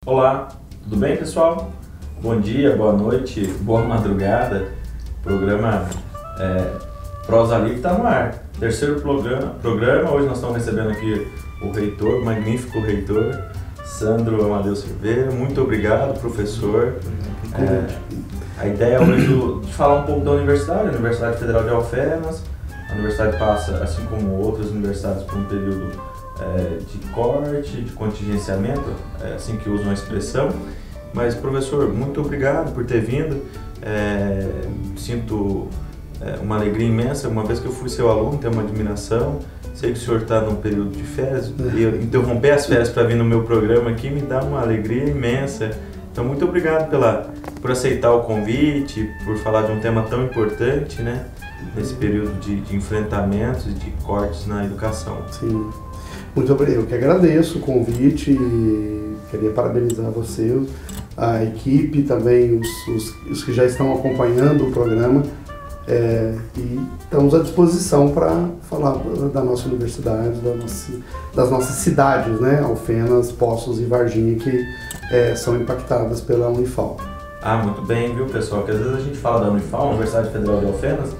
Olá, tudo bem, pessoal? Bom dia, boa noite, boa madrugada. O programa Prosa Livre está no ar. Terceiro programa. Hoje nós estamos recebendo aqui o reitor, o magnífico reitor, Sandro Amadeu Silveira. Muito obrigado, professor. A ideia hoje de falar um pouco da universidade, a Universidade Federal de Alfenas. A universidade passa, assim como outras universidades, por um período de corte, de contingenciamento, assim que usam a expressão. Mas, professor, muito obrigado por ter vindo. Sinto uma alegria imensa, uma vez que eu fui seu aluno, tenho uma admiração. Sei que o senhor está num período de férias, e eu interromper as férias para vir no meu programa aqui me dá uma alegria imensa. Então, muito obrigado por aceitar o convite, por falar de um tema tão importante, né? Nesse período de enfrentamentos e de cortes na educação. Sim, muito obrigado. Eu que agradeço o convite e queria parabenizar você, a equipe, também os que já estão acompanhando o programa. E estamos à disposição para falar da nossa universidade, das nossas cidades, né? Alfenas, Poços e Varginha, que são impactadas pela Unifal. Muito bem, viu, pessoal? Porque às vezes a gente fala da Unifal, Universidade Federal de Alfenas,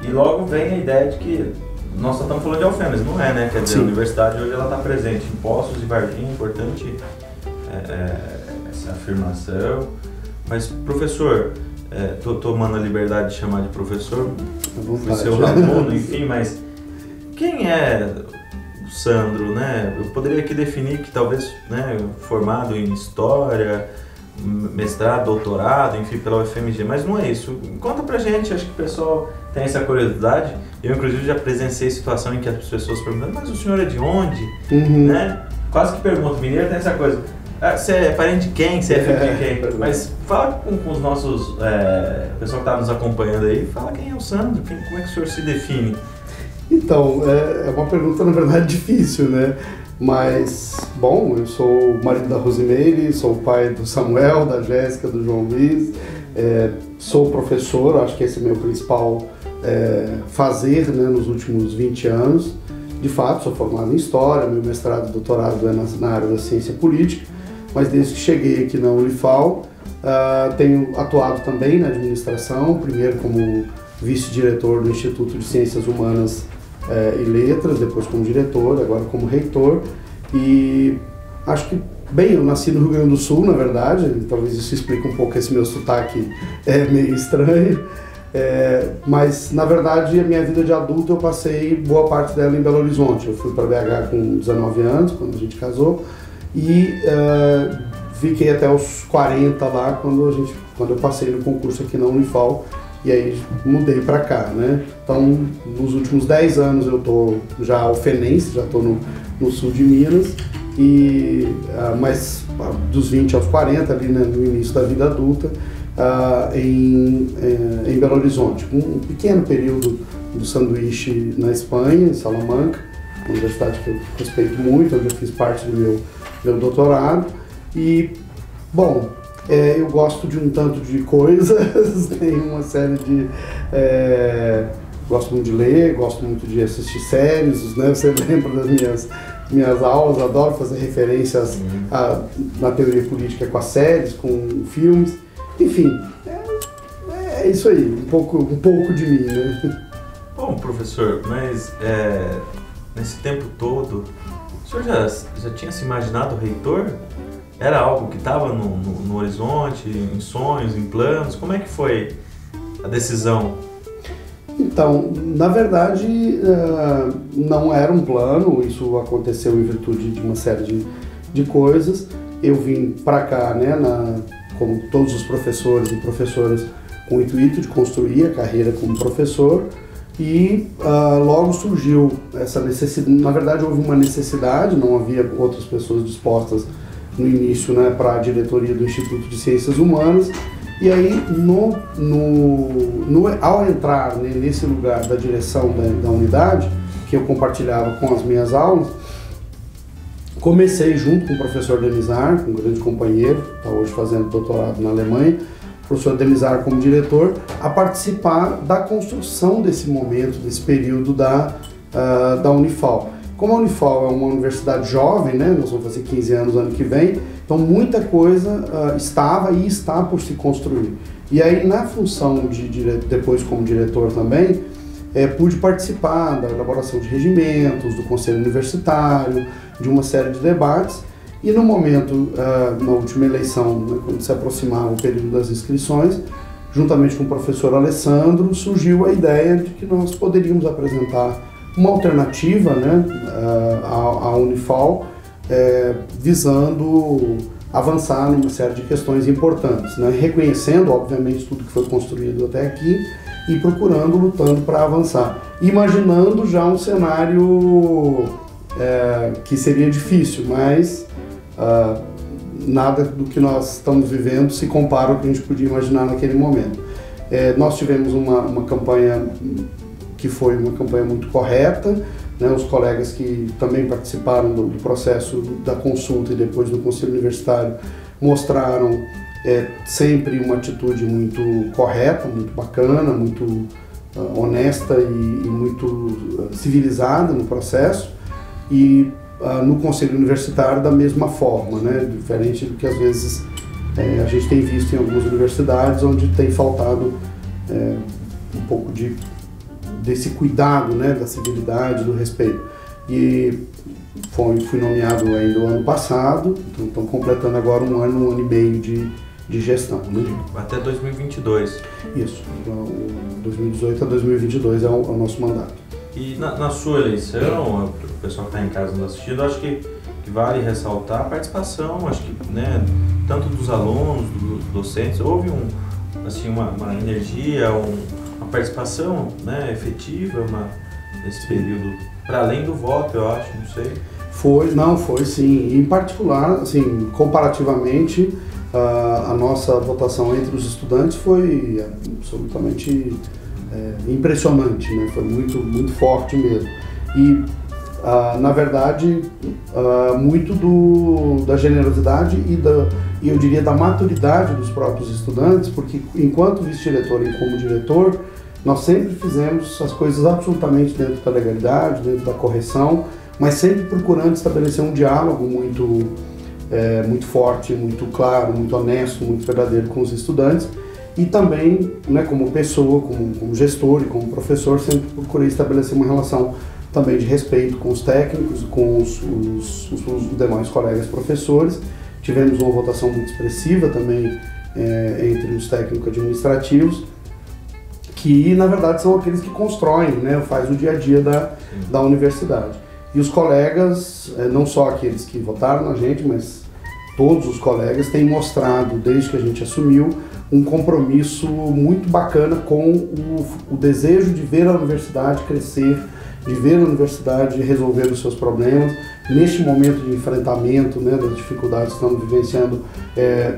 e logo vem a ideia de que nós só estamos falando de Alfenas, não é, né? Quer dizer, a universidade hoje ela está presente em Poços e Varginha, importante essa afirmação. Mas, professor, estou tomando a liberdade de chamar de professor, fui seu aluno, enfim, mas quem é o Sandro, né? Eu poderia aqui definir que talvez, né, formado em História, mestrado, doutorado, enfim, pela UFMG, mas não é isso. Conta pra gente, acho que o pessoal tem essa curiosidade. Eu, inclusive, já presenciei situação em que as pessoas perguntam, mas o senhor é de onde? Né? Quase que perguntam, mineiro tem essa coisa, você é parente de quem? Você é filho de quem? Mas fala com os nossos, o pessoal que está nos acompanhando aí, fala quem é o Sandro, como é que o senhor se define? Então, é uma pergunta, na verdade, difícil, né? Mas, bom, eu sou o marido da Rosimeire, sou o pai do Samuel, da Jéssica, do João Luiz, sou professor, acho que esse é o meu principal fazer, né, nos últimos 20 anos. De fato, sou formado em História, meu mestrado e doutorado é na área da ciência política, mas desde que cheguei aqui na Unifal, tenho atuado também na administração, primeiro como vice-diretor do Instituto de Ciências Humanas e Letras, depois como diretor, agora como reitor. E acho que, bem, eu nasci no Rio Grande do Sul, na verdade, talvez isso explique um pouco esse meu sotaque meio estranho, mas na verdade a minha vida de adulto eu passei boa parte dela em Belo Horizonte. Eu fui para BH com 19 anos, quando a gente casou, e fiquei até os 40 lá quando eu passei no concurso aqui na Unifal. E aí mudei para cá, né? Então, nos últimos 10 anos eu tô já alfenense, já tô no sul de Minas, mas dos 20 aos 40, ali, né, no início da vida adulta, em Belo Horizonte, com um pequeno período do sanduíche na Espanha, em Salamanca, uma universidade que eu respeito muito, onde eu fiz parte do meu doutorado. E, bom, eu gosto de um tanto de coisas, tenho uma série de... gosto muito de ler, gosto muito de assistir séries, né? Você lembra das minhas aulas, adoro fazer referências na teoria política com as séries, com filmes, enfim, é isso aí, um pouco de mim, né? Bom, professor, mas nesse tempo todo, o senhor já tinha se imaginado reitor? Era algo que estava no horizonte, em sonhos, em planos? Como é que foi a decisão? Então, na verdade, não era um plano, isso aconteceu em virtude de uma série de coisas. Eu vim para cá, né, como todos os professores e professoras, com o intuito de construir a carreira como professor, e logo surgiu essa necessidade. Na verdade, houve uma necessidade, não havia outras pessoas dispostas no início, né, para a diretoria do Instituto de Ciências Humanas, e aí ao entrar, né, nesse lugar da direção da unidade, que eu compartilhava com as minhas aulas, comecei junto com o professor Denizar, um grande companheiro, está hoje fazendo doutorado na Alemanha, o professor Denizar como diretor, a participar da construção desse momento, desse período da Unifal. Como a Unifal é uma universidade jovem, né, nós vamos fazer 15 anos ano que vem, Então muita coisa estava e está por se construir. E aí na função depois como diretor também, pude participar da elaboração de regimentos, do conselho universitário, de uma série de debates. E no momento, na última eleição, né, quando se aproximava o período das inscrições, juntamente com o professor Alessandro, surgiu a ideia de que nós poderíamos apresentar uma alternativa, né, à Unifal, visando avançar numa série de questões importantes, né, reconhecendo, obviamente, tudo que foi construído até aqui e procurando, lutando para avançar. Imaginando já um cenário que seria difícil, mas nada do que nós estamos vivendo se compara ao que a gente podia imaginar naquele momento. Nós tivemos uma campanha que foi uma campanha muito correta, né? Os colegas que também participaram do processo da consulta e depois do Conselho Universitário mostraram sempre uma atitude muito correta, muito bacana, muito honesta e muito civilizada no processo. E no Conselho Universitário da mesma forma, né? Diferente do que às vezes a gente tem visto em algumas universidades, onde tem faltado um pouco desse cuidado, né? Da civilidade, do respeito. E fui nomeado ainda o ano passado, então estamos completando agora um ano e meio de gestão. Né? Até 2022. Isso, 2018 a 2022 é o nosso mandato. E na sua eleição, o pessoal que está em casa nos assistindo, acho que vale ressaltar a participação, acho que, né, tanto dos alunos, dos docentes, houve uma energia, uma participação, né, efetiva nesse período, para além do voto, eu acho, não sei. Foi sim. Em particular, assim, comparativamente, a nossa votação entre os estudantes foi absolutamente impressionante, né? Foi muito, muito forte mesmo. E, na verdade, muito da generosidade e eu diria da maturidade dos próprios estudantes, porque enquanto vice-diretor e como diretor, nós sempre fizemos as coisas absolutamente dentro da legalidade, dentro da correção, mas sempre procurando estabelecer um diálogo muito forte, muito claro, muito honesto, muito verdadeiro com os estudantes. E também, né, como pessoa, como gestor e como professor, sempre procurei estabelecer uma relação também de respeito com os técnicos, com os demais colegas professores. Tivemos uma votação muito expressiva também entre os técnicos administrativos, que na verdade são aqueles que constroem, né, faz o dia a dia da universidade. E os colegas, não só aqueles que votaram na gente, mas todos os colegas têm mostrado, desde que a gente assumiu, um compromisso muito bacana com o desejo de ver a universidade crescer, de ver a universidade resolver os seus problemas. Neste momento de enfrentamento, né, das dificuldades que estamos vivenciando,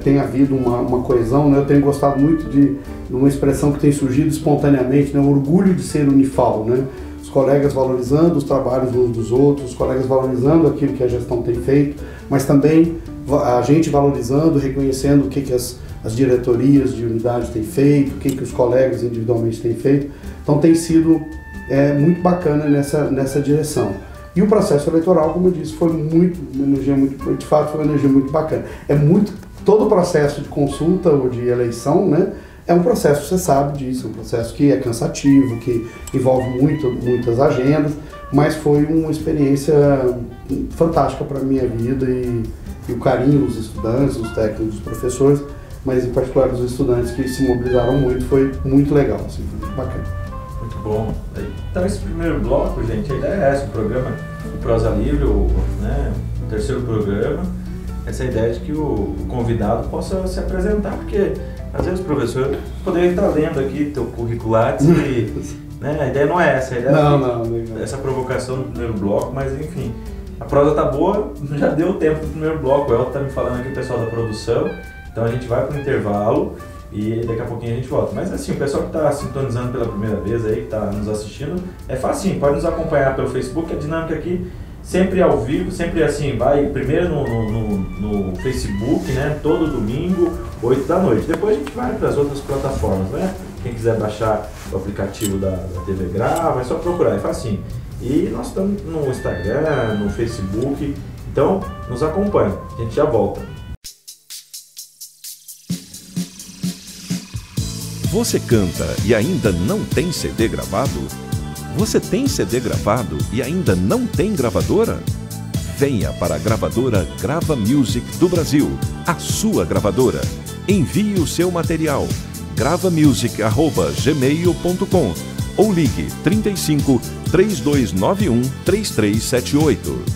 tem havido uma coesão, né? Eu tenho gostado muito de uma expressão que tem surgido espontaneamente, né, o orgulho de ser Unifal, né? Os colegas valorizando os trabalhos uns dos outros, os colegas valorizando aquilo que a gestão tem feito, mas também a gente valorizando, reconhecendo o que as diretorias de unidade têm feito, o que os colegas individualmente têm feito. Então tem sido muito bacana nessa direção. E o processo eleitoral, como eu disse, foi de fato foi uma energia muito bacana. Todo o processo de consulta ou de eleição, né, é um processo, você sabe disso, um processo que é cansativo, que envolve muitas agendas, mas foi uma experiência fantástica para a minha vida e o carinho dos estudantes, dos técnicos, dos professores, mas em particular dos estudantes que se mobilizaram muito, foi muito legal, assim, foi muito bacana. Muito bom. Então esse primeiro bloco, gente, a ideia é essa, o programa do Prosa Livre, né, o terceiro programa, essa ideia de que o convidado possa se apresentar, porque às vezes o professor poderia estar lendo aqui teu curricular e né, a ideia não é essa, a ideia é essa provocação do primeiro bloco, mas enfim, a prosa tá boa, já deu tempo do primeiro bloco, o Elton tá me falando aqui, o pessoal da produção, então a gente vai para o intervalo e daqui a pouquinho a gente volta. Mas assim, o pessoal que está sintonizando pela primeira vez aí, que está nos assistindo, é facinho, pode nos acompanhar pelo Facebook, a dinâmica aqui sempre ao vivo, sempre assim, vai primeiro no Facebook, né, todo domingo, 8 da noite. Depois a gente vai para as outras plataformas, né? Quem quiser baixar o aplicativo da TV Grava, é só procurar, é facinho. E nós estamos no Instagram, no Facebook, então nos acompanhe, a gente já volta. Você canta e ainda não tem CD gravado? Você tem CD gravado e ainda não tem gravadora? Venha para a gravadora Grava Music do Brasil, a sua gravadora. Envie o seu material, gravamusic@gmail.com ou ligue 35 3291 3378.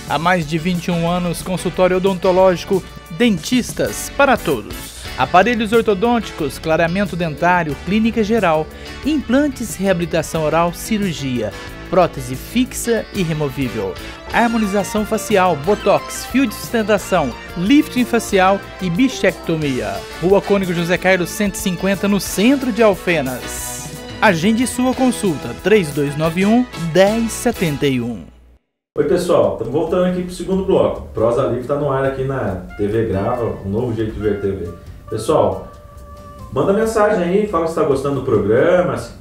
Há mais de 21 anos, consultório odontológico Dentistas para Todos. Aparelhos ortodônticos, clareamento dentário, clínica geral, implantes, reabilitação oral, cirurgia, prótese fixa e removível, harmonização facial, botox, fio de sustentação, lifting facial e bichectomia. Rua Cônigo José Carlos 150, no centro de Alfenas. Agende sua consulta 3291-1071. Oi pessoal, estamos voltando aqui para o segundo bloco. Prosa Livre está no ar aqui na TV Grava, um novo jeito de ver TV. Pessoal, manda mensagem aí, fala se está gostando do programa, se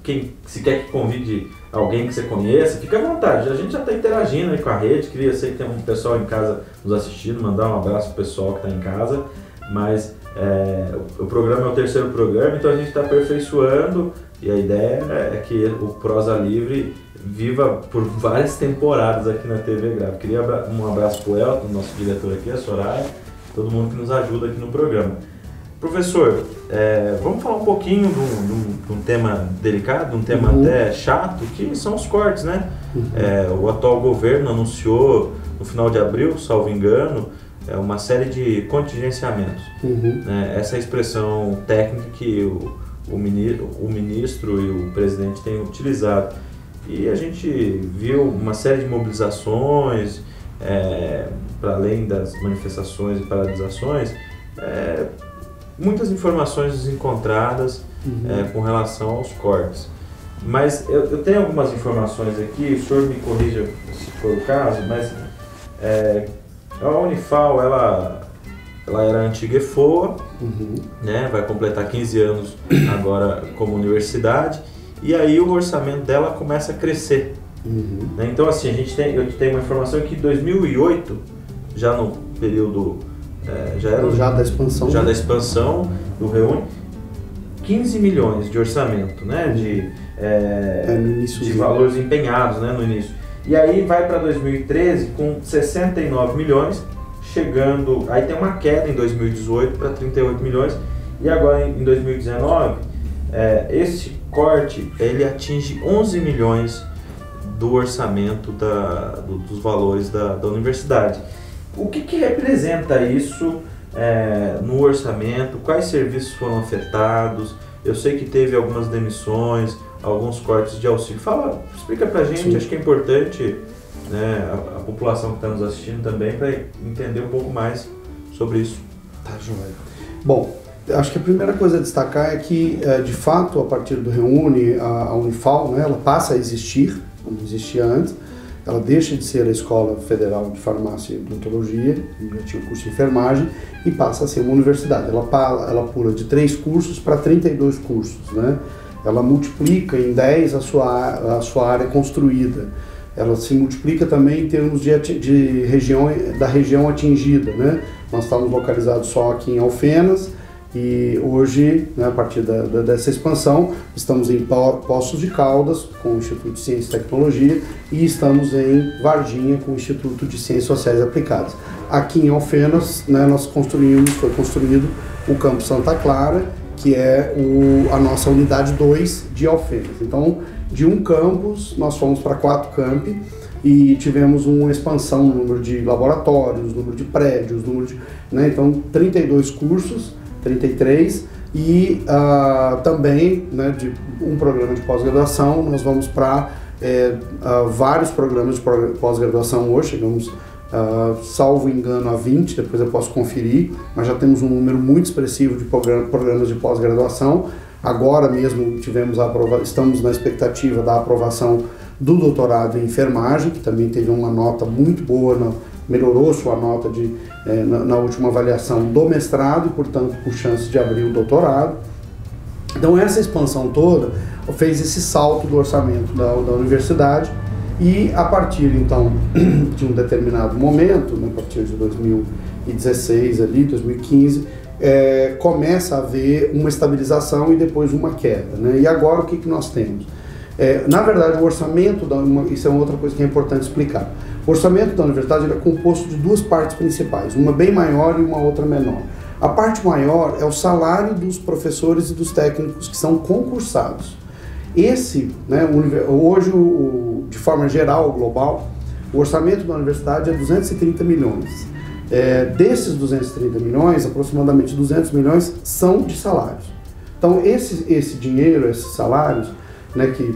quer que convide alguém que você conheça, fica à vontade. A gente já está interagindo aí com a rede, sei que tem um pessoal em casa nos assistindo, mandar um abraço pro pessoal que está em casa, mas o programa é o terceiro programa, então a gente está aperfeiçoando e a ideia é que o Prosa Livre viva por várias temporadas aqui na TV Grava. Queria um abraço pro Elton, nosso diretor aqui, a Soraya, todo mundo que nos ajuda aqui no programa. Professor, vamos falar um pouquinho de um tema delicado, um tema até chato, que são os cortes, né? O atual governo anunciou no final de abril, salvo engano, uma série de contingenciamentos. Essa é a expressão técnica que o ministro e o presidente têm utilizado. E a gente viu uma série de mobilizações, para além das manifestações e paralisações, muitas informações desencontradas com relação aos cortes. Mas eu tenho algumas informações aqui, o senhor me corrija se for o caso, mas a Unifal, ela era a antiga EFOA, né, vai completar 15 anos agora como universidade, e aí o orçamento dela começa a crescer. Né? Então assim, eu tenho uma informação que em 2008, já no período já da expansão do Reúne, 15 milhões de orçamento, né, de valores empenhados, né, no início. E aí vai para 2013 com 69 milhões, chegando, aí tem uma queda em 2018 para 38 milhões, e agora em 2019, esse corte ele atinge 11 milhões do orçamento dos valores da universidade. O que representa isso no orçamento? Quais serviços foram afetados? Eu sei que teve algumas demissões, alguns cortes de auxílio. Explica pra gente. Sim. Acho que é importante, né, a população que está nos assistindo também, para entender um pouco mais sobre isso. Tá, joia. Bom, acho que a primeira coisa a destacar é que, de fato, a partir do Reúne, a Unifal, né, ela passa a existir, como existia antes. Ela deixa de ser a Escola Federal de Farmácia e Odontologia, que já tinha o curso de enfermagem, e passa a ser uma universidade. Ela pula de 3 cursos para 32 cursos, né? Ela multiplica em 10 a sua área construída. Ela se multiplica também em termos da região atingida, né? Nós estamos localizados só aqui em Alfenas, e hoje, né, a partir dessa expansão, estamos em Poços de Caldas, com o Instituto de Ciência e Tecnologia, e estamos em Varginha, com o Instituto de Ciências Sociais Aplicadas. Aqui em Alfenas, né, foi construído o Campus Santa Clara, que é a nossa unidade 2 de Alfenas. Então, de um campus, nós fomos para 4 campi, e tivemos uma expansão no número de laboratórios, número de prédios, né, então 32 cursos, 33, e também, né, de um programa de pós-graduação. Nós vamos para vários programas de pós-graduação hoje, chegamos, salvo engano, a 20, depois eu posso conferir, mas já temos um número muito expressivo de programas de pós-graduação. Agora mesmo estamos na expectativa da aprovação do doutorado em enfermagem, que também teve uma nota muito boa, melhorou sua nota na última avaliação do mestrado, e portanto com chance de abrir o doutorado. Então essa expansão toda fez esse salto do orçamento da universidade, E a partir então de um determinado momento, né, a partir de 2016, ali, 2015, começa a haver uma estabilização e depois uma queda, né? E agora o que nós temos? Na verdade, o orçamento, isso é uma outra coisa que é importante explicar. O orçamento da universidade ele é composto de duas partes principais, uma bem maior e uma outra menor. A parte maior é o salário dos professores e dos técnicos que são concursados. Esse, né, hoje, de forma geral, global, o orçamento da universidade é 230 milhões. Desses 230 milhões, aproximadamente 200 milhões são de salários. Então, esse dinheiro, esses salários, né, que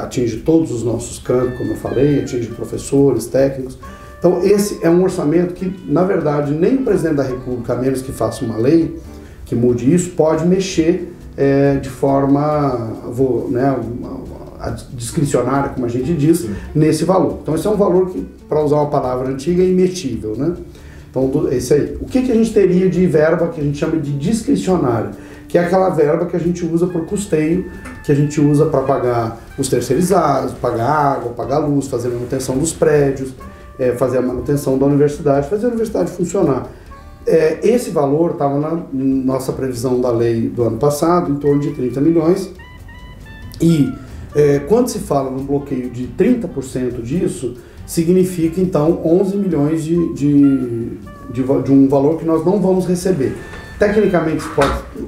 atinge todos os nossos campos, como eu falei, atinge professores, técnicos. Então, esse é um orçamento que, na verdade, nem o presidente da República, a menos que faça uma lei que mude isso, pode mexer de forma discricionária, como a gente diz, nesse valor. Então, esse é um valor que, para usar uma palavra antiga, é imetível, né? Então, esse aí. O que a gente teria de verba que a gente chama de discricionária? Que é aquela verba que a gente usa para o custeio, que a gente usa para pagar os terceirizados, pagar água, pagar luz, fazer a manutenção dos prédios, fazer a manutenção da universidade, fazer a universidade funcionar. Esse valor estava na nossa previsão da lei do ano passado, em torno de 30 milhões, e quando se fala no bloqueio de 30% disso, significa então 11 milhões de um valor que nós não vamos receber. Tecnicamente,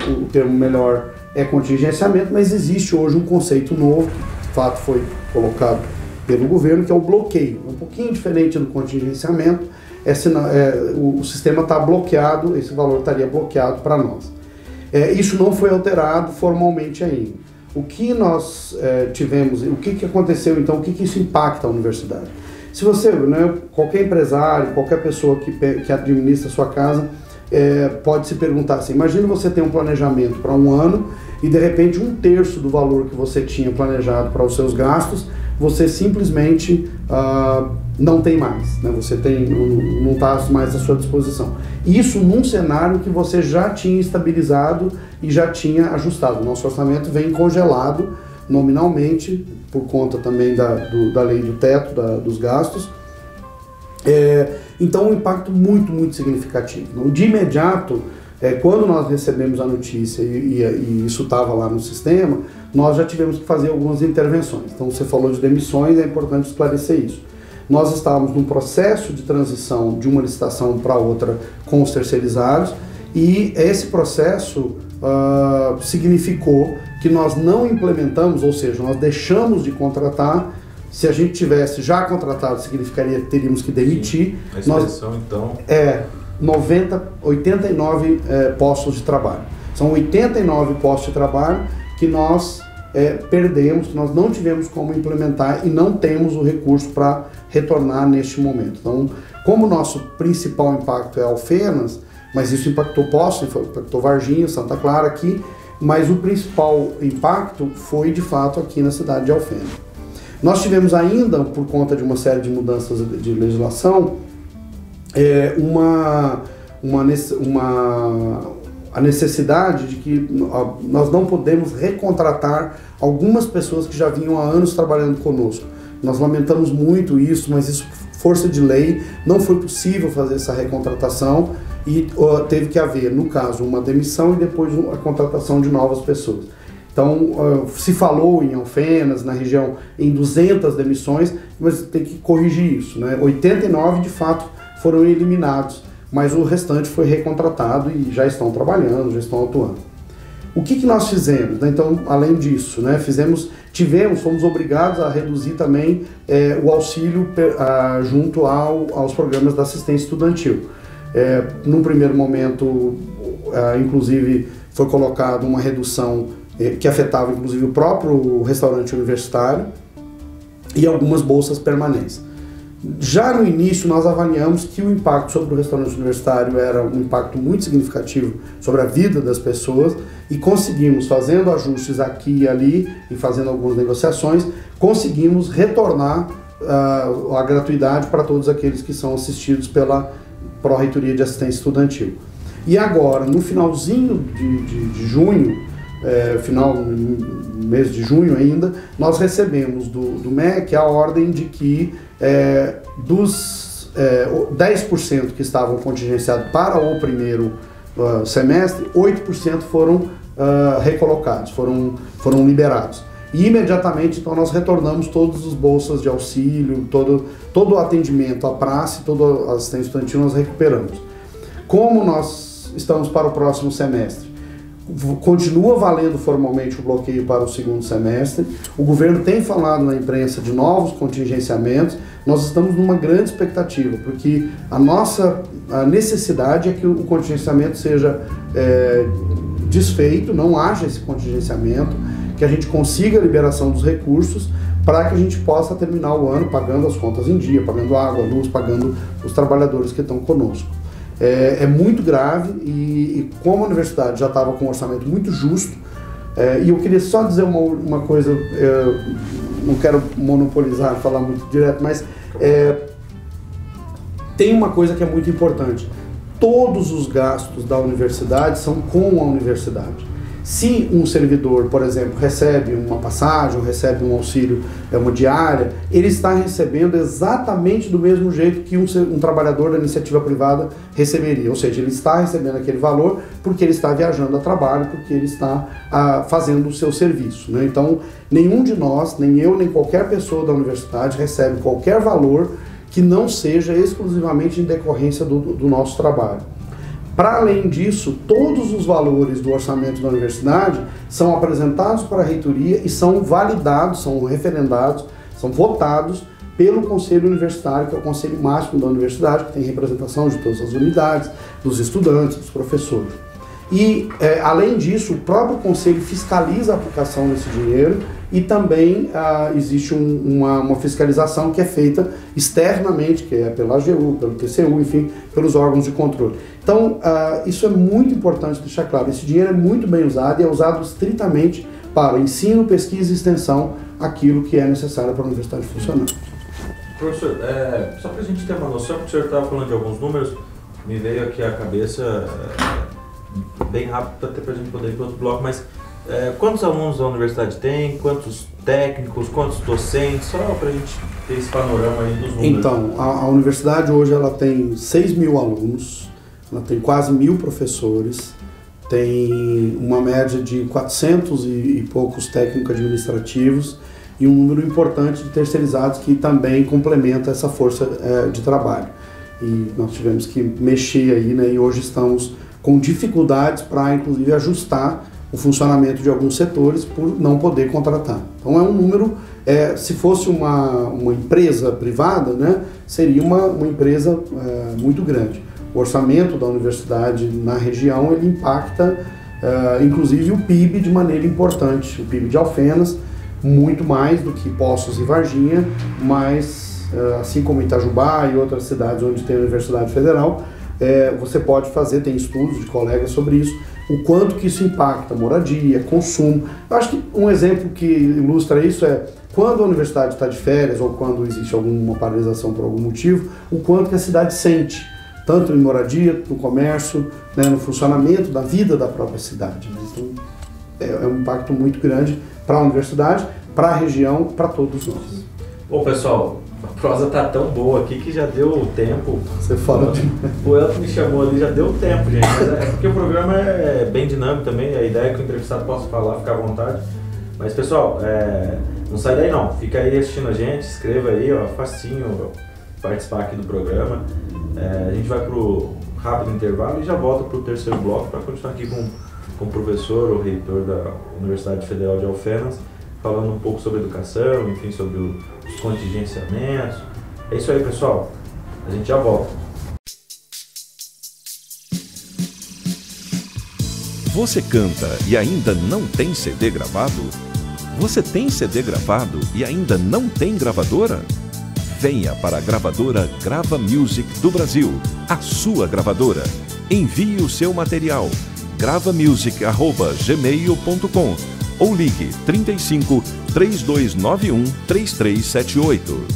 o termo melhor é contingenciamento, mas existe hoje um conceito novo, que de fato foi colocado pelo governo, que é o bloqueio. Um pouquinho diferente do contingenciamento, o sistema está bloqueado, esse valor estaria bloqueado para nós. Isso não foi alterado formalmente ainda. O que nós tivemos, o que aconteceu então, o que isso impacta a universidade? Se você, né, qualquer empresário, qualquer pessoa que administra a sua casa, pode se perguntar assim, imagina você ter um planejamento para um ano e de repente 1/3 do valor que você tinha planejado para os seus gastos, você simplesmente não tem mais, né? Você não está mais à sua disposição. Isso num cenário que você já tinha estabilizado e já tinha ajustado. O nosso orçamento vem congelado nominalmente, por conta também da lei do teto, dos gastos. Então, um impacto muito, muito significativo. De imediato, quando nós recebemos a notícia e isso estava lá no sistema, nós já tivemos que fazer algumas intervenções. Então, você falou de demissões, é importante esclarecer isso. Nós estávamos num processo de transição de uma licitação para outra com os terceirizados e esse processo significou que nós não implementamos, ou seja, nós deixamos de contratar. Se a gente tivesse já contratado, significaria que teríamos que demitir. Sim. A expressão, então... 89 postos de trabalho. São 89 postos de trabalho que nós perdemos, que nós não tivemos como implementar e não temos o recurso para retornar neste momento. Então, como o nosso principal impacto é Alfenas, mas isso impactou Poços, impactou Varginha, Santa Clara aqui, mas o principal impacto foi de fato aqui na cidade de Alfenas. Nós tivemos ainda, por conta de uma série de mudanças de legislação, a necessidade de que nós não podemos recontratar algumas pessoas que já vinham há anos trabalhando conosco. Nós lamentamos muito isso, mas isso, força de lei, não foi possível fazer essa recontratação e teve que haver, no caso, uma demissão e depois a contratação de novas pessoas. Então, se falou em Alfenas, na região, em 200 demissões, mas tem que corrigir isso, né? 89, de fato, foram eliminados, mas o restante foi recontratado e já estão trabalhando, já estão atuando. O que nós fizemos? Então, além disso, né, fomos obrigados a reduzir também o auxílio junto aos programas da assistência estudantil. Num primeiro momento, inclusive, foi colocada uma redução que afetava inclusive o próprio restaurante universitário e algumas bolsas permanentes. Já no início nós avaliamos que o impacto sobre o restaurante universitário era um impacto muito significativo sobre a vida das pessoas e conseguimos, fazendo ajustes aqui e ali e fazendo algumas negociações, conseguimos retornar a gratuidade para todos aqueles que são assistidos pela Pró-Reitoria de Assistência Estudantil. E agora, no finalzinho de junho, mês de junho ainda, nós recebemos do MEC a ordem de que dos 10% que estavam contingenciados para o primeiro semestre, 8% foram recolocados, foram liberados. E imediatamente, então, nós retornamos todas as bolsas de auxílio, todo o atendimento à praça, toda a assistência estudantil nós recuperamos. Como nós estamos para o próximo semestre? Continua valendo formalmente o bloqueio para o segundo semestre. O governo tem falado na imprensa de novos contingenciamentos. Nós estamos numa grande expectativa, porque a nossa necessidade é que o contingenciamento seja desfeito, não haja esse contingenciamento, que a gente consiga a liberação dos recursos para que a gente possa terminar o ano pagando as contas em dia, pagando água, luz, pagando os trabalhadores que estão conosco. É muito grave e como a universidade já estava com um orçamento muito justo, e eu queria só dizer uma coisa, não quero monopolizar, falar muito direto, mas tem uma coisa que é muito importante. Todos os gastos da universidade são com a universidade. Se um servidor, por exemplo, recebe uma passagem, recebe um auxílio, uma diária, ele está recebendo exatamente do mesmo jeito que um trabalhador da iniciativa privada receberia. Ou seja, ele está recebendo aquele valor porque ele está viajando a trabalho, porque ele está fazendo o seu serviço, né? Então, nenhum de nós, nem eu, nem qualquer pessoa da universidade recebe qualquer valor que não seja exclusivamente em decorrência do nosso trabalho. Para além disso, todos os valores do orçamento da universidade são apresentados para a reitoria e são validados, são referendados, são votados pelo Conselho Universitário, que é o conselho máximo da universidade, que tem representação de todas as unidades, dos estudantes, dos professores. E, além disso, o próprio conselho fiscaliza a aplicação desse dinheiro e também existe uma fiscalização que é feita externamente, que é pela AGU, pelo TCU, enfim, pelos órgãos de controle. Então, isso é muito importante deixar claro. Esse dinheiro é muito bem usado e é usado estritamente para ensino, pesquisa e extensão, aquilo que é necessário para a universidade funcionar. Professor, só para a gente ter uma noção, porque o senhor estava falando de alguns números, me veio aqui à cabeça, bem rápido, até para a gente poder ir para outro bloco, mas quantos alunos a universidade tem, quantos técnicos, quantos docentes, só para a gente ter esse panorama aí dos números. Então, a universidade hoje ela tem 6.000 alunos, ela tem quase 1.000 professores, tem uma média de 400 e poucos técnicos administrativos e um número importante de terceirizados que também complementa essa força de trabalho. E nós tivemos que mexer aí, né, e hoje estamos com dificuldades para, inclusive, ajustar o funcionamento de alguns setores por não poder contratar. Então é um número, se fosse uma empresa privada, né, seria uma empresa muito grande. O orçamento da universidade na região, ele impacta, inclusive, o PIB de maneira importante. O PIB de Alfenas, muito mais do que Poços e Varginha, mas, assim como Itajubá e outras cidades onde tem a Universidade Federal, você pode fazer, tem estudos de colegas sobre isso, o quanto que isso impacta moradia, consumo. Eu acho que um exemplo que ilustra isso é quando a universidade está de férias ou quando existe alguma paralisação por algum motivo, o quanto que a cidade sente, tanto em moradia, no comércio, né, no funcionamento da vida da própria cidade. Né? Então, é um impacto muito grande para a universidade, para a região, para todos nós. Bom, pessoal, a prosa tá tão boa aqui que já deu tempo. Você fala de... O Elton me chamou ali, já deu tempo, gente. Mas é porque o programa é bem dinâmico também, a ideia é que o entrevistado possa falar, ficar à vontade. Mas, pessoal, não sai daí não. Fica aí assistindo a gente, escreva aí, ó, facinho participar aqui do programa. A gente vai pro rápido intervalo e já volta pro terceiro bloco para continuar aqui com o professor, o reitor da Universidade Federal de Alfenas, falando um pouco sobre educação, enfim, sobre os contingenciamentos. É isso aí, pessoal. A gente já volta. Você canta e ainda não tem CD gravado? Você tem CD gravado e ainda não tem gravadora? Venha para a gravadora Grava Music do Brasil, a sua gravadora. Envie o seu material gravamusic@gmail.com ou ligue 35 3291 3378.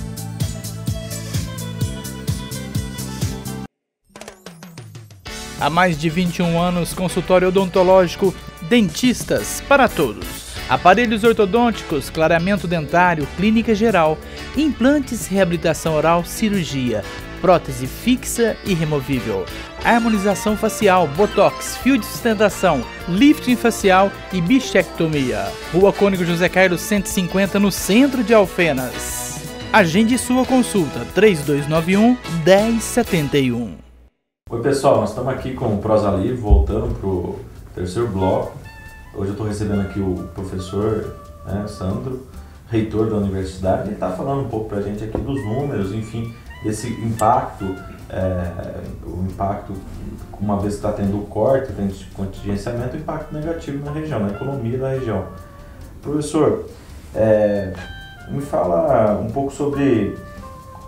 Há mais de 21 anos, consultório odontológico Dentistas para Todos. Aparelhos ortodônticos, clareamento dentário, clínica geral, implantes, reabilitação oral, cirurgia, prótese fixa e removível, harmonização facial, botox, fio de sustentação, lifting facial e bichectomia. Rua Cônigo José Carlos 150, no centro de Alfenas. Agende sua consulta 3291-1071. Oi pessoal, nós estamos aqui com o Prosa Livre, voltando para o terceiro bloco. Hoje eu estou recebendo aqui o professor Sandro, reitor da universidade. Ele está falando um pouco para a gente aqui dos números, enfim, desse impacto, o impacto, uma vez que está tendo o corte, tendo esse contingenciamento, o impacto negativo na região, na economia da região. Professor, me fala um pouco sobre...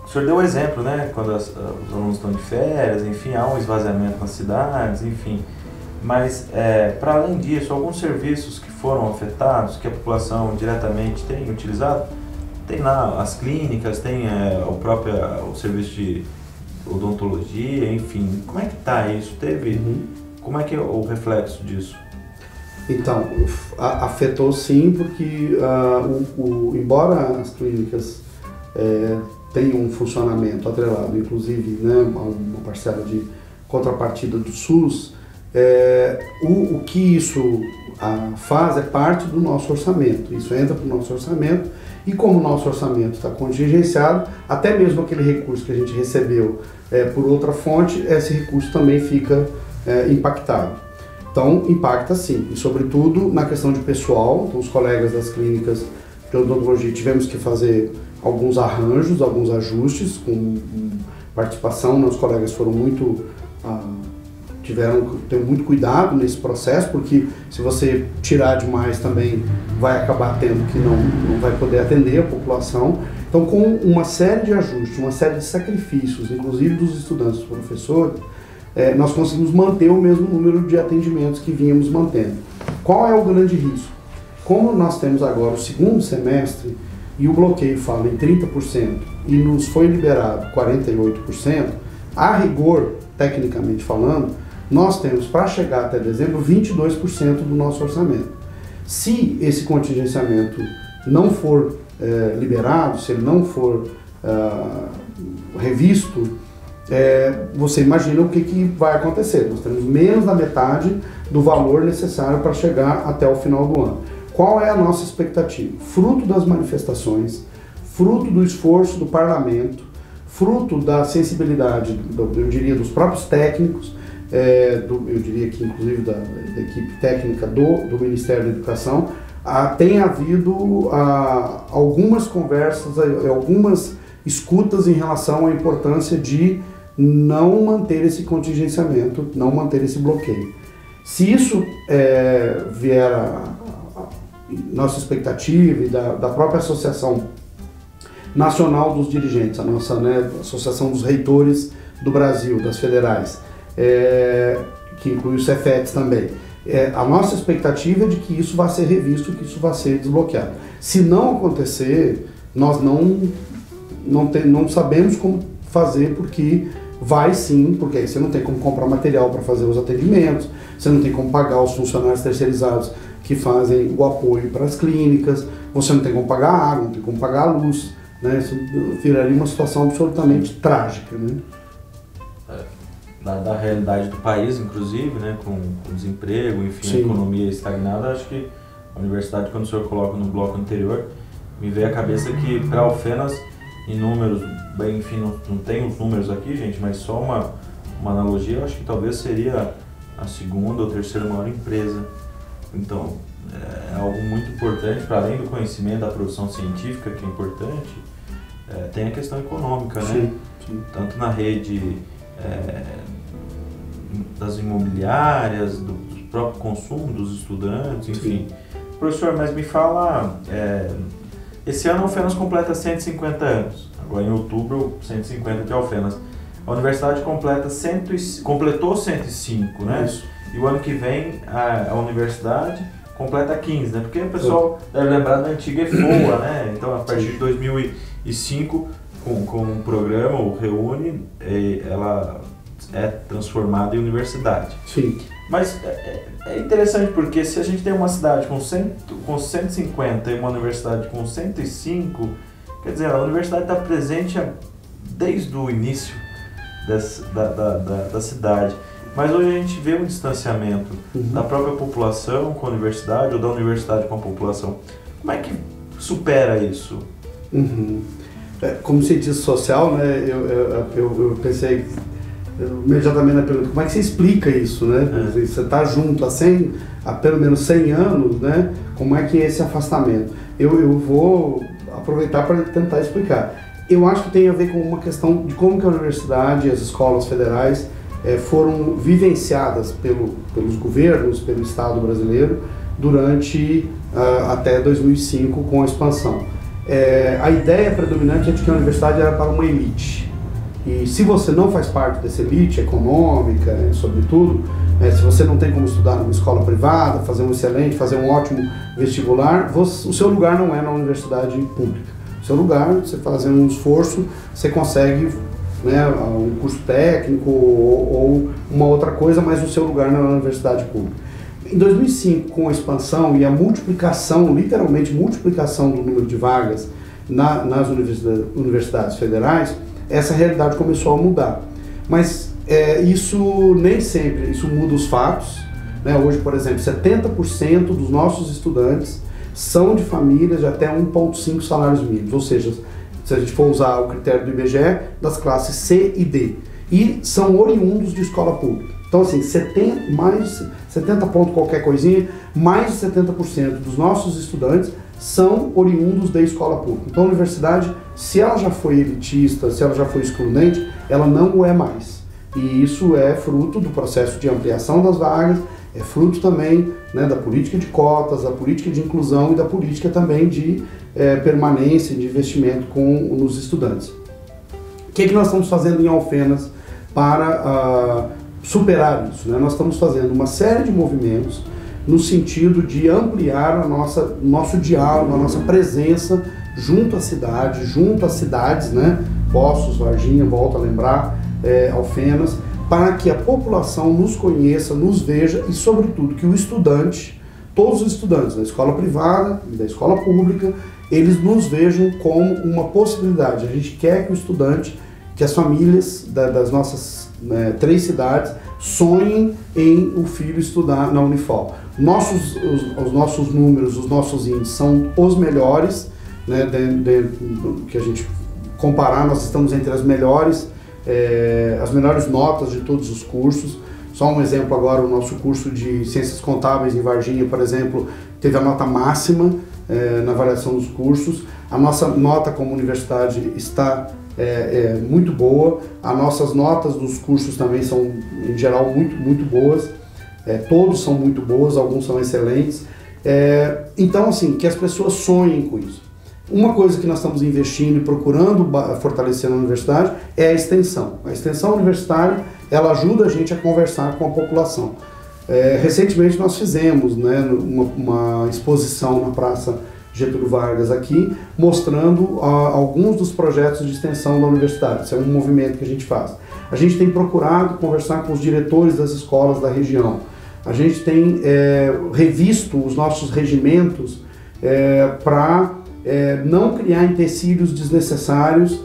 O senhor deu exemplo, né? Quando os alunos estão de férias, enfim, há um esvaziamento nas cidades, enfim. Mas, para além disso, alguns serviços que foram afetados, que a população diretamente tem utilizado, tem lá as clínicas, tem o serviço de odontologia, enfim. Como é que está isso? Como é que é o reflexo disso? Então, afetou sim, porque embora as clínicas tenham um funcionamento atrelado, inclusive, né, uma parcela de contrapartida do SUS, o que isso faz é parte do nosso orçamento. Isso entra para o nosso orçamento e, como o nosso orçamento está contingenciado, até mesmo aquele recurso que a gente recebeu por outra fonte, esse recurso também fica impactado. Então, impacta sim, e sobretudo na questão de pessoal. Então, os colegas das clínicas de odontologia tivemos que fazer alguns arranjos, alguns ajustes com participação. Os colegas foram tiveram que ter muito cuidado nesse processo, porque se você tirar demais também vai acabar tendo que não vai poder atender a população. Então, com uma série de ajustes, uma série de sacrifícios, inclusive dos estudantes e dos professores, nós conseguimos manter o mesmo número de atendimentos que vínhamos mantendo. Qual é o grande risco? Como nós temos agora o segundo semestre e o bloqueio fala em 30% e nos foi liberado 48%, a rigor, tecnicamente falando, nós temos para chegar até dezembro 22% do nosso orçamento. Se esse contingenciamento não for liberado, se ele não for revisto, você imagina o que vai acontecer. Nós temos menos da metade do valor necessário para chegar até o final do ano. Qual é a nossa expectativa? Fruto das manifestações, fruto do esforço do parlamento, fruto da sensibilidade, eu diria, dos próprios técnicos, eu diria que inclusive da equipe técnica do Ministério da Educação, tem havido algumas conversas, algumas escutas em relação à importância de não manter esse contingenciamento, não manter esse bloqueio. Se isso vier nossa expectativa e da própria Associação Nacional dos Dirigentes, a nossa Associação dos Reitores do Brasil, das federais, que inclui os Cefetes também, a nossa expectativa é de que isso vai ser revisto, que isso vai ser desbloqueado. Se não acontecer, nós não sabemos como fazer, porque vai sim, porque aí você não tem como comprar material para fazer os atendimentos, você não tem como pagar os funcionários terceirizados que fazem o apoio para as clínicas, você não tem como pagar a água, não tem como pagar a luz, né? Isso viraria uma situação absolutamente trágica, né? Da realidade do país, inclusive, né, com desemprego, enfim, sim, a economia estagnada, acho que a universidade, quando o senhor coloca no bloco anterior, me veio à cabeça que para Alfenas, em números, bem, enfim, não tem os números aqui, gente, mas só uma analogia, eu acho que talvez seria a segunda ou terceira maior empresa. Então, é algo muito importante, para além do conhecimento da produção científica, que é importante, tem a questão econômica, né? Sim, sim. Tanto na rede das imobiliárias, do próprio consumo dos estudantes, enfim. Sim. Professor, mas me fala, esse ano a Alfenas completa 150 anos, agora em outubro 150 de Alfenas. A universidade completou 105, né? Isso. E o ano que vem a universidade completa 15, né? Porque o pessoal deve lembrar da antiga EFOA, né? Então, a partir de 2005, com um programa, o Reúne, ela é transformado em universidade. Sim. Mas é interessante porque se a gente tem uma cidade com 150 e uma universidade com 105, quer dizer, a universidade está presente desde o início da cidade. Mas hoje a gente vê um distanciamento da própria população com a universidade ou da universidade com a população. Como é que supera isso? Como cientista social, né, eu pensei imediatamente na pergunta, como é que você explica isso, né? Você está junto há pelo menos 100 anos, né? Como é que é esse afastamento? Eu vou aproveitar para tentar explicar. Eu acho que tem a ver com uma questão de como que a universidade e as escolas federais foram vivenciadas pelos governos, pelo Estado brasileiro, durante até 2005, com a expansão. A ideia predominante é de que a universidade era para uma elite. E se você não faz parte dessa elite econômica, sobretudo, se você não tem como estudar numa escola privada, fazer um ótimo vestibular, o seu lugar não é na universidade pública. O seu lugar, você fazendo um esforço, você consegue, né, um curso técnico ou uma outra coisa, mas o seu lugar não é na universidade pública. Em 2005, com a expansão e a multiplicação, literalmente multiplicação do número de vagas nas universidades federais, essa realidade começou a mudar. Mas isso nem sempre, isso muda os fatos, né? Hoje, por exemplo, 70% dos nossos estudantes são de famílias de até 1,5 salários mínimos, ou seja, se a gente for usar o critério do IBGE, das classes C e D, e são oriundos de escola pública. Então, assim, 70 pontos qualquer coisinha, mais de 70% dos nossos estudantes são oriundos da escola pública. Então, a universidade, se ela já foi elitista, se ela já foi excludente, ela não o é mais. E isso é fruto do processo de ampliação das vagas, é fruto também, né, da política de cotas, da política de inclusão e da política também de permanência, de investimento nos estudantes. O que nós estamos fazendo em Alfenas para superar isso, né? Nós estamos fazendo uma série de movimentos no sentido de ampliar nosso diálogo, a nossa presença junto à cidade, junto às cidades, né? Poços, Varginha, volto a lembrar, Alfenas, para que a população nos conheça, nos veja e, sobretudo, que o estudante, todos os estudantes da escola privada e da escola pública, eles nos vejam como uma possibilidade. A gente quer que o estudante, que as famílias das nossas 3 cidades sonhem em o filho estudar na Unifal. Os nossos números, os nossos índices são os melhores, né, que a gente comparar, nós estamos entre as melhores notas de todos os cursos. Só um exemplo agora, o nosso curso de Ciências Contábeis em Varginha, por exemplo, teve a nota máxima na avaliação dos cursos. A nossa nota como universidade está muito boa. As nossas notas dos cursos também são, em geral, muito, muito boas. Todos são muito boas, alguns são excelentes. Então, assim, que as pessoas sonhem com isso. Uma coisa que nós estamos investindo e procurando fortalecer na universidade é a extensão. A extensão universitária, ela ajuda a gente a conversar com a população. Recentemente nós fizemos, né, uma exposição na Praça Getúlio Vargas aqui, mostrando alguns dos projetos de extensão da universidade. Isso é um movimento que a gente faz. A gente tem procurado conversar com os diretores das escolas da região. A gente tem revisto os nossos regimentos para não criar empecilhos desnecessários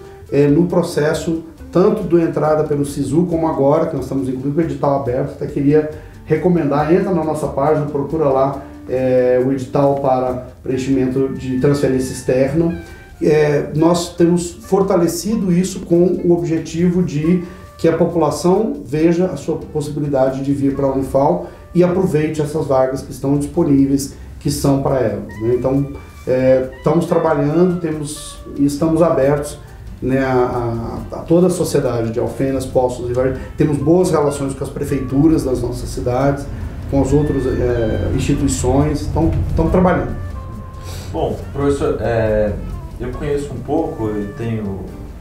no processo, tanto da entrada pelo SISU, como agora, que nós estamos incluindo o edital aberto. Até queria recomendar, entra na nossa página, procura lá o edital para preenchimento de transferência externa. Nós temos fortalecido isso com o objetivo de que a população veja a sua possibilidade de vir para a Unifal e aproveite essas vagas que estão disponíveis, que são para elas, né? Então, estamos trabalhando e estamos abertos, né, a toda a sociedade de Alfenas, Poços e Varginha. Temos boas relações com as prefeituras das nossas cidades, com as outras instituições, estamos trabalhando. Bom, professor, eu conheço um pouco e tenho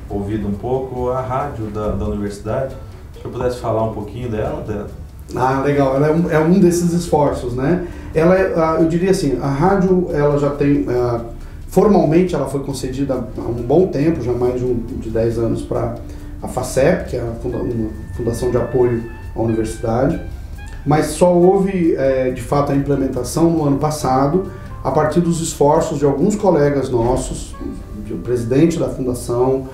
ouvido um pouco a rádio da universidade. Se eu pudesse falar um pouquinho dela. Legal, ela é um desses esforços, né? Ela eu diria assim, a rádio, ela já tem, formalmente ela foi concedida há um bom tempo, já mais de 10 anos para a FACEP, que é uma fundação de apoio à universidade, mas só houve de fato a implementação no ano passado, a partir dos esforços de alguns colegas nossos, o presidente da fundação,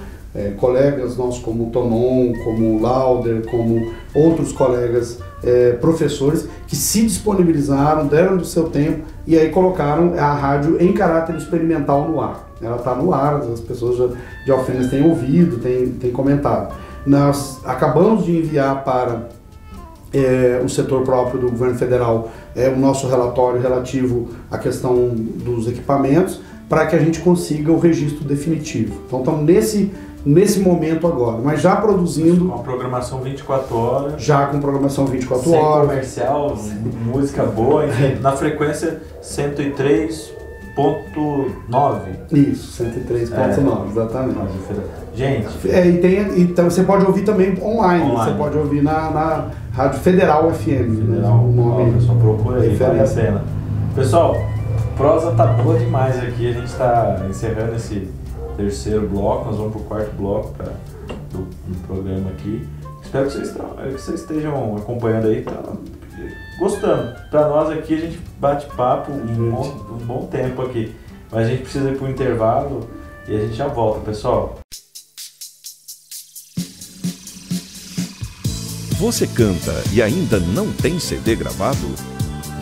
colegas nossos como o Tonon, como o Lauder, como outros colegas professores que se disponibilizaram, deram do seu tempo e aí colocaram a rádio em caráter experimental no ar. Ela está no ar, as pessoas de Alfenas têm ouvido, têm comentado. Nós acabamos de enviar para o setor próprio do governo federal o nosso relatório relativo à questão dos equipamentos, para que a gente consiga o registro definitivo. Então estamos nesse momento agora, mas já produzindo... Com a programação 24 horas. Já com programação 24 sem horas. Comercial, música boa, enfim, na frequência 103.9. Isso, 103.9, exatamente. Gente... então você pode ouvir também online. Você pode ouvir na Rádio Federal FM. Federal, né? Só procura aí, vale a pena. Pessoal, prosa tá boa demais aqui, a gente está encerrando esse terceiro bloco, nós vamos pro quarto bloco do programa aqui. Espero que vocês estejam acompanhando aí, gostando. Para nós aqui a gente bate papo um bom tempo aqui, mas a gente precisa ir pro intervalo e a gente já volta, pessoal. Você canta e ainda não tem CD gravado?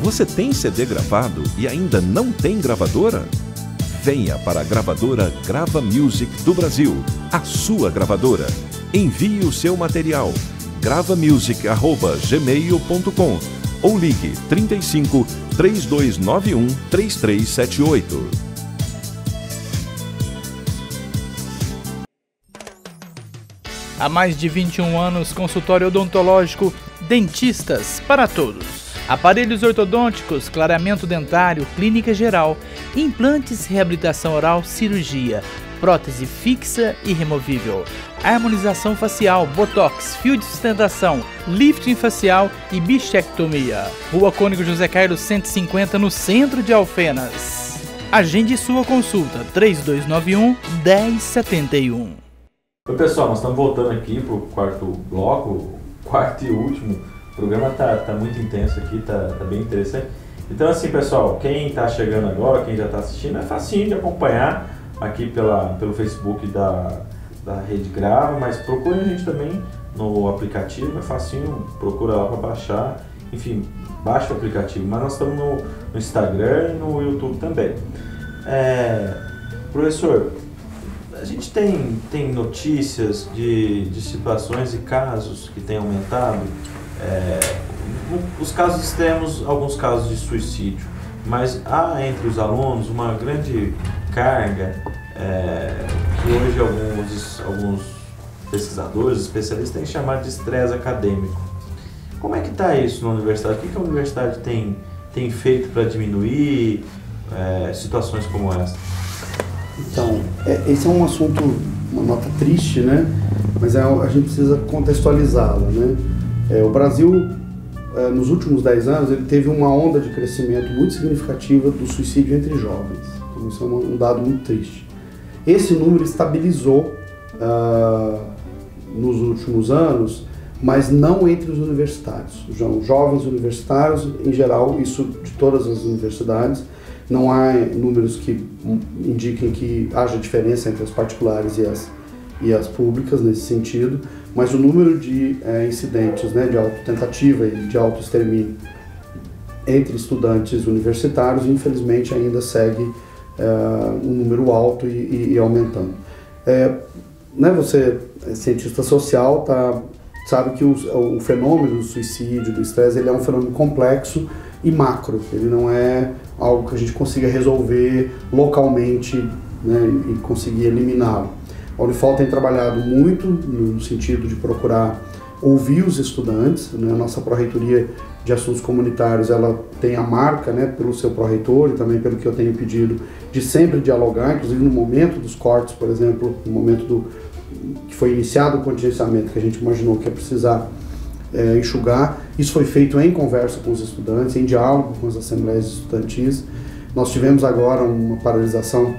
Você tem CD gravado e ainda não tem gravadora? Venha para a gravadora Grava Music do Brasil, a sua gravadora. Envie o seu material, gravamusic@gmail.com ou ligue 35 3291 3378. Há mais de 21 anos, consultório odontológico Dentistas para Todos. Aparelhos ortodônticos, clareamento dentário, clínica geral, implantes, reabilitação oral, cirurgia, prótese fixa e removível, harmonização facial, botox, fio de sustentação, lifting facial e bichectomia. Rua Cônigo José Carlos 150, no centro de Alfenas. Agende sua consulta 3291-1071. Oi pessoal, nós estamos voltando aqui para o quarto bloco, quarto e último. O programa tá muito intenso aqui, tá bem interessante. Então assim pessoal, quem está chegando agora, quem já está assistindo, é facinho de acompanhar aqui pelo Facebook da Rede Grava, mas procure a gente também no aplicativo, é facinho, procura lá para baixar, enfim, baixa o aplicativo, mas nós estamos no Instagram e no YouTube também. Professor, a gente tem notícias de situações e casos que têm aumentado. Os casos extremos, alguns casos de suicídio, mas há entre os alunos uma grande carga que hoje alguns pesquisadores, especialistas têm chamado de estresse acadêmico. Como é que está isso na universidade? O que a universidade tem feito para diminuir situações como essa? Então, esse é um assunto, uma nota triste, né? Mas a gente precisa contextualizá-la, né? O Brasil, nos últimos 10 anos, ele teve uma onda de crescimento muito significativa do suicídio entre jovens. Então, isso é um dado muito triste. Esse número estabilizou nos últimos anos, mas não entre os universitários. Os jovens universitários, em geral, isso de todas as universidades, não há números que indiquem que haja diferença entre as particulares e as públicas nesse sentido, mas o número de incidentes, né, de autotentativa e de autoextermínio entre estudantes universitários, infelizmente, ainda segue um número alto e aumentando. Você é cientista social, sabe que o fenômeno do suicídio, do estresse, ele é um fenômeno complexo e macro, ele não é algo que a gente consiga resolver localmente, né, e conseguir eliminá-lo. A Unifol tem trabalhado muito no sentido de procurar ouvir os estudantes, né? A nossa Pró-Reitoria de Assuntos Comunitários, ela tem a marca, né, pelo seu pró-reitor e também pelo que eu tenho pedido, de sempre dialogar, inclusive no momento dos cortes, por exemplo, no momento que foi iniciado o contingenciamento, que a gente imaginou que ia precisar enxugar. Isso foi feito em conversa com os estudantes, em diálogo com as assembleias estudantis. Nós tivemos agora uma paralisação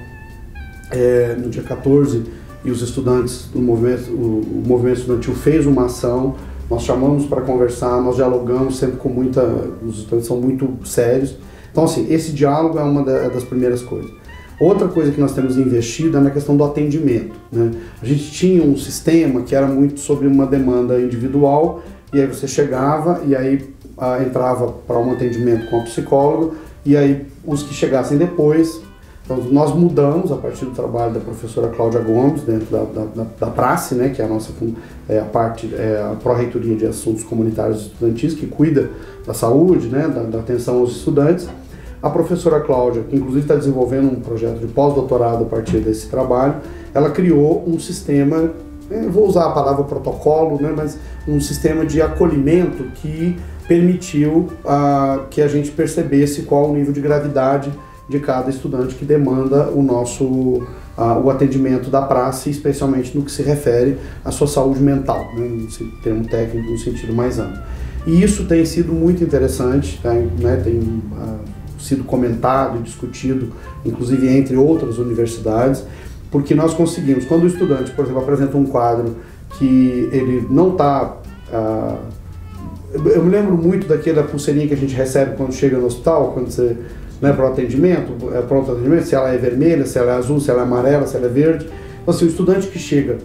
no dia 14 e os estudantes do movimento, o movimento estudantil fez uma ação, nós chamamos para conversar, nós dialogamos sempre com os estudantes são muito sérios. Então, assim, esse diálogo é uma das primeiras coisas. Outra coisa que nós temos investido é na questão do atendimento, né? A gente tinha um sistema que era muito sobre uma demanda individual, e aí você chegava e aí entrava para um atendimento com a psicóloga, e aí os que chegassem depois. Então, nós mudamos a partir do trabalho da professora Cláudia Gomes, dentro da Prace, né, que é a nossa a Pró-Reitoria de Assuntos Comunitários e Estudantis, que cuida da saúde, né, da atenção aos estudantes. A professora Cláudia, que inclusive está desenvolvendo um projeto de pós-doutorado a partir desse trabalho, ela criou um sistema, vou usar a palavra protocolo, né, mas um sistema de acolhimento que permitiu que a gente percebesse qual o nível de gravidade de cada estudante que demanda o atendimento da praça, especialmente no que se refere à sua saúde mental, né, esse termo técnico no sentido mais amplo. E isso tem sido muito interessante, né, tem sido comentado e discutido, inclusive entre outras universidades, porque nós conseguimos, quando o estudante, por exemplo, apresenta um quadro que ele não está... eu me lembro muito daquela pulseirinha que a gente recebe quando chega no hospital, quando você... para o atendimento, pronto atendimento, se ela é vermelha, se ela é azul, se ela é amarela, se ela é verde. Então, assim, o estudante que chega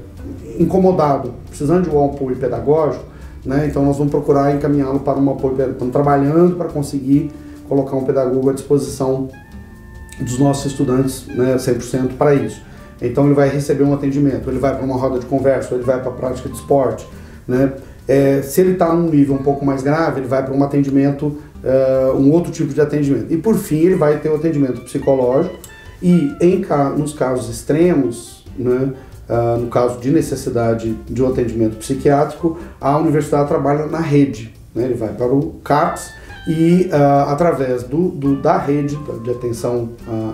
incomodado, precisando de um apoio pedagógico, né, então nós vamos procurar encaminhá-lo para um apoio pedagógico. Estamos trabalhando para conseguir colocar um pedagogo à disposição dos nossos estudantes, né, 100% para isso. Então ele vai receber um atendimento, ele vai para uma roda de conversa, ele vai para a prática de esporte, né? Se ele está num nível um pouco mais grave, ele vai para um atendimento, um outro tipo de atendimento. E por fim ele vai ter o atendimento psicológico e nos casos extremos, né, no caso de necessidade de um atendimento psiquiátrico, a universidade trabalha na rede, né? Ele vai para o CAPS e através da rede de atenção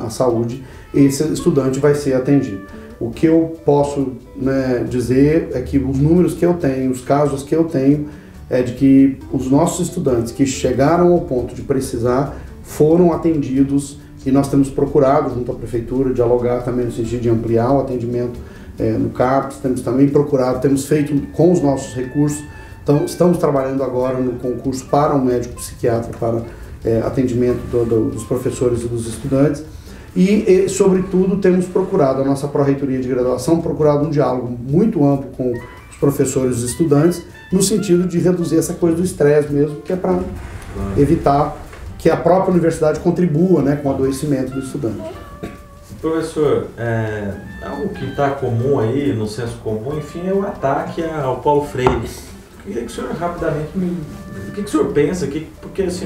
à saúde, esse estudante vai ser atendido. O que eu posso, né, dizer é que os números que eu tenho, os casos que eu tenho, é de que os nossos estudantes que chegaram ao ponto de precisar foram atendidos, e nós temos procurado, junto à prefeitura, dialogar também no sentido de ampliar o atendimento no CAPS, temos também procurado, temos feito com os nossos recursos. Então, estamos trabalhando agora no concurso para um médico psiquiatra para atendimento dos professores e dos estudantes. E, sobretudo, temos procurado, a nossa Pró-Reitoria de Graduação, procurado um diálogo muito amplo com os professores e os estudantes, no sentido de reduzir essa coisa do estresse mesmo, que é para evitar que a própria universidade contribua, né, com o adoecimento do estudante. Professor, algo que está comum aí, no senso comum, enfim, é o ataque ao Paulo Freire. Queria que o senhor rapidamente o que o senhor pensa aqui, porque assim,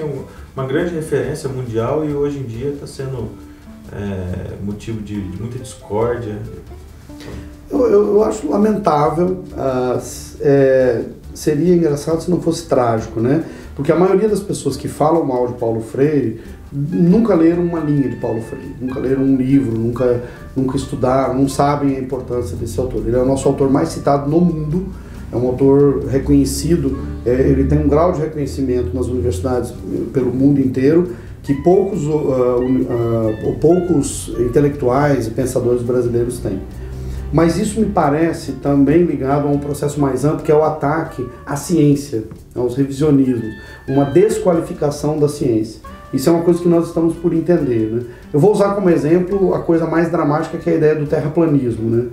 uma grande referência mundial e hoje em dia está sendo motivo de muita discórdia. Eu acho lamentável, seria engraçado se não fosse trágico, né? Porque a maioria das pessoas que falam mal de Paulo Freire nunca leram uma linha de Paulo Freire, nunca leram um livro, nunca estudaram, não sabem a importância desse autor. Ele é o nosso autor mais citado no mundo. É um autor reconhecido, ele tem um grau de reconhecimento nas universidades pelo mundo inteiro que poucos intelectuais e pensadores brasileiros têm. Mas isso me parece também ligado a um processo mais amplo, que é o ataque à ciência, aos revisionismos, uma desqualificação da ciência. Isso é uma coisa que nós estamos por entender, né? Eu vou usar como exemplo a coisa mais dramática, que é a ideia do terraplanismo, né?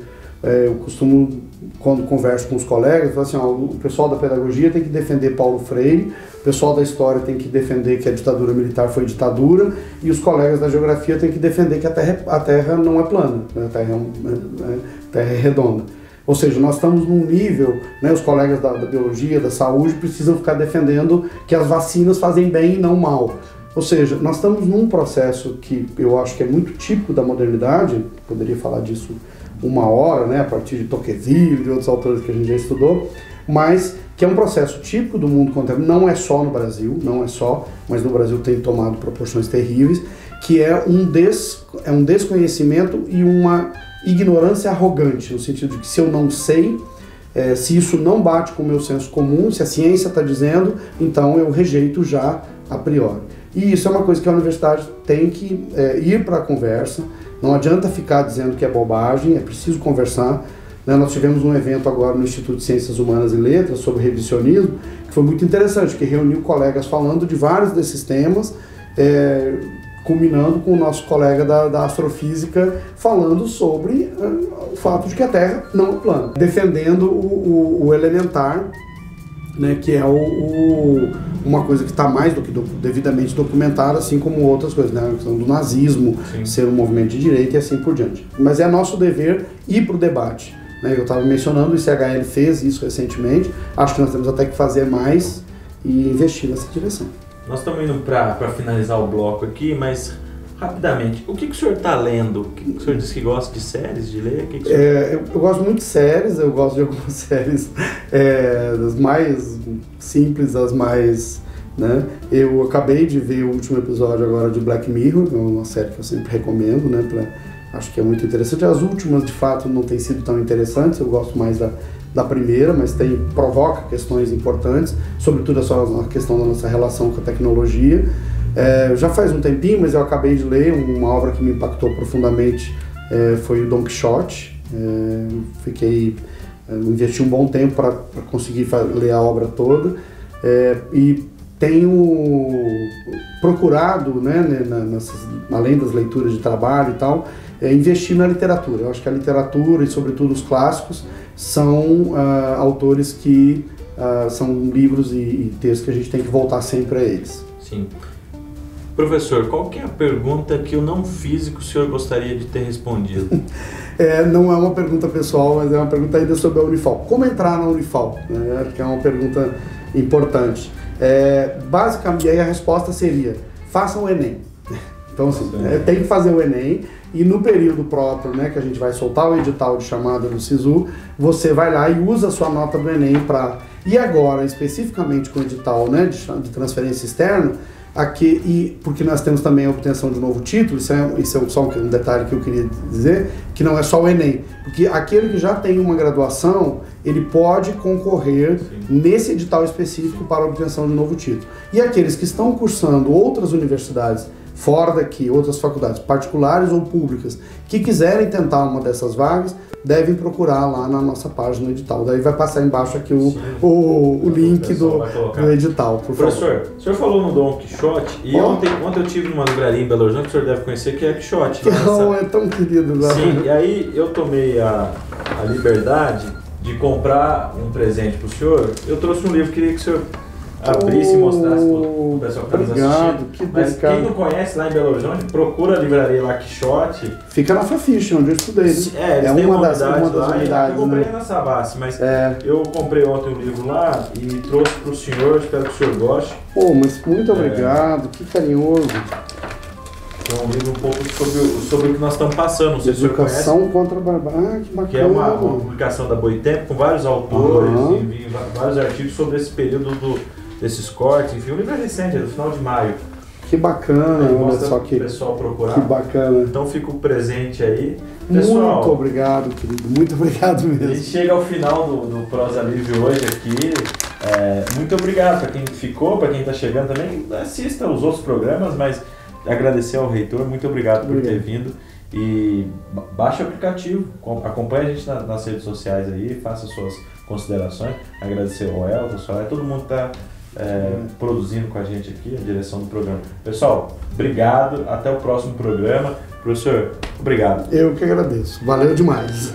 Eu costumo, quando converso com os colegas, falar assim, o pessoal da pedagogia tem que defender Paulo Freire, o pessoal da história tem que defender que a ditadura militar foi ditadura, e os colegas da geografia têm que defender que a Terra não é plana, né? A Terra é redonda. Ou seja, nós estamos num nível, né, os colegas da biologia, da saúde, precisam ficar defendendo que as vacinas fazem bem e não mal. Ou seja, nós estamos num processo que eu acho que é muito típico da modernidade, poderia falar disso uma hora, né, a partir de Tocqueville e de outros autores que a gente já estudou, mas que é um processo típico do mundo contemporâneo, não é só no Brasil, mas no Brasil tem tomado proporções terríveis, que é um desconhecimento e uma ignorância arrogante, no sentido de que se eu não sei, se isso não bate com o meu senso comum, se a ciência está dizendo, então eu rejeito já a priori. E isso é uma coisa que a universidade tem que ir para a conversa. Não adianta ficar dizendo que é bobagem, é preciso conversar. né? Nós tivemos um evento agora no Instituto de Ciências Humanas e Letras sobre revisionismo, que foi muito interessante, que reuniu colegas falando de vários desses temas, culminando com o nosso colega da astrofísica falando sobre o fato de que a Terra não é plana, defendendo o elementar, né, que é uma coisa que está mais do que devidamente documentada, assim como outras coisas, né, a questão do nazismo, sim, ser um movimento de direita e assim por diante. Mas é nosso dever ir para o debate, né? Eu estava mencionando, o ICHL fez isso recentemente, acho que nós temos até que fazer mais e investir nessa direção. Nós estamos indo para finalizar o bloco aqui, mas rapidamente, o que o senhor está lendo? O que o senhor disse que gosta de séries, de ler? Eu gosto muito de séries, eu gosto de algumas séries das mais simples, as mais... né? Eu acabei de ver o último episódio agora de Black Mirror, é uma série que eu sempre recomendo, né? Acho que é muito interessante. As últimas, de fato, não têm sido tão interessantes, eu gosto mais da primeira, mas provoca questões importantes, sobretudo a questão da nossa relação com a tecnologia. Já faz um tempinho, mas eu acabei de ler uma obra que me impactou profundamente, foi o Don Quixote. Investi um bom tempo para conseguir ler a obra toda, e tenho procurado, né, além das leituras de trabalho e tal, investir na literatura. Eu acho que a literatura e sobretudo os clássicos são autores que são livros e textos que a gente tem que voltar sempre a eles. Sim. Professor, qual que é a pergunta que o não físico o senhor gostaria de ter respondido? Não é uma pergunta pessoal, mas é uma pergunta ainda sobre a Unifal. Como entrar na Unifal? Acho que é uma pergunta importante. Basicamente, aí a resposta seria, façam o Enem. Então, assim, tem que fazer o Enem, e no período próprio, né, que a gente vai soltar o edital de chamada do SISU, você vai lá e usa a sua nota do Enem para... E agora, especificamente com o edital, né, de transferência externa, porque nós temos também a obtenção de um novo título, isso é só um detalhe que eu queria dizer, que não é só o Enem, porque aquele que já tem uma graduação, ele pode concorrer, sim, nesse edital específico para a obtenção de um novo título. E aqueles que estão cursando outras universidades fora daqui, outras faculdades particulares ou públicas, que quiserem tentar uma dessas vagas, devem procurar lá na nossa página do edital. Daí vai passar embaixo aqui o link do edital, por favor. Professor, o senhor falou no Don Quixote, e ontem eu tive numa livraria em Belo Horizonte, que o senhor deve conhecer, que é Quixote. Não, é tão querido lá. Sim, e aí eu tomei a liberdade de comprar um presente para o senhor. Eu trouxe um livro, queria que o senhor abrisse e mostrasse para o pessoal que está nos assistindo. Mas quem não conhece lá em Belo Horizonte, procura a livraria lá Quixote. Fica na Fafiche, onde eu estudei. Eles têm uma das unidades. Eu comprei na Savassi, mas eu comprei ontem um livro lá e trouxe para o senhor, espero que o senhor goste. Mas muito obrigado, que carinhoso. É um livro um pouco sobre o que nós estamos passando, não sei se o senhor conhece. Educação contra a barbárie, que bacana. Que é uma publicação da Boitempo com vários autores, e vários artigos sobre esse período desses cortes, enfim, o livro é recente, é do final de maio. Que bacana, olha só que... o pessoal procurar. Que bacana. Então fica o presente aí. Pessoal, muito obrigado, querido, muito obrigado mesmo. A gente chega ao final do Prosa Livre hoje aqui. Muito obrigado para quem ficou, para quem está chegando também. Assista os outros programas, mas agradecer ao reitor, muito obrigado por ter vindo. E baixe o aplicativo, acompanhe a gente nas redes sociais aí, faça suas considerações. Agradecer ao Elton, todo mundo está produzindo com a gente aqui, a direção do programa. Pessoal, obrigado, até o próximo programa. Professor, obrigado. Eu que agradeço, valeu demais.